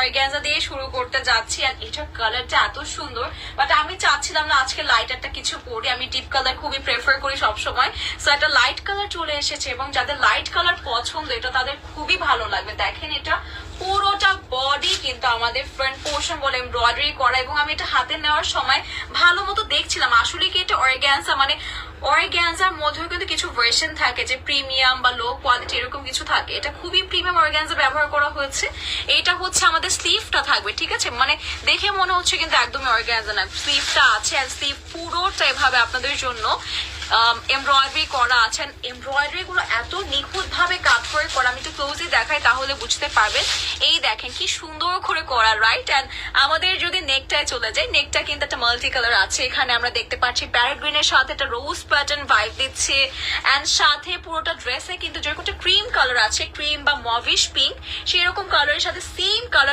Organza দিয়ে শুরু করতে যাচ্ছি। আর এটার কালারটা এত সুন্দর, বাট আমি চাচ্ছিলাম না আজকে লাইট একটা কিছু পরি, আমি ডিপ কালার খুবই প্রেফার করি সবসময়। সো একটা লাইট কালার চলে এসেছে, এবং যাদের লাইট কালার পছন্দ এটা তাদের খুবই ভালো লাগবে। দেখেন এটা পুরোটা বডি কিন্তু আমাদের ফ্রন্ট পোর্শন বলে এমব্রয়ডারি করা, এবং আমি এটা হাতে নেওয়ার সময় ভালো মতো দেখছিলাম আসলে কি এটা অর্গানজা, মানে অর্গানজার মধ্যেও কিন্তু কিছু ভার্সন থাকে যে প্রিমিয়াম বা লো কোয়ালিটি এরকম কিছু থাকে। এটা খুবই প্রিমিয়াম অর্গানজা ব্যবহার করা হয়েছে। এটা হচ্ছে আমাদের স্লিভটা থাকবে, ঠিক আছে, মানে দেখে মনে হচ্ছে কিন্তু একদমই অর্গানজা না, স্লিভটা আছে। আর স্লিভ পুরোটা এভাবে আপনাদের জন্য এমব্রয়ডারি করা আছে। এমব্রয়ডারি গুলো এত নিখুঁত ভাবে কাজ করে করা, আমি একটু ক্লোজলি দেখাই তাহলে বুঝতে পারবেন। এই দেখেন কি সুন্দর করে করা, রাইট। এন্ড আমাদের যদি নেকটায় চলে যায়, নেকটা কিন্তু একটা মাল্টি কালার আছে। এখানে আমরা দেখতে পাচ্ছি প্যারেট গ্রিনের সাথে একটা রোজ প্যাটার্ন ভাইব দিচ্ছে। এন্ড সাথে পুরোটা ড্রেসে কিন্তু যেরকম একটা ক্রিম কালার আছে, ক্রিম বা মভিশ পিঙ্ক, সেরকম কালারের সাথে সেম কালার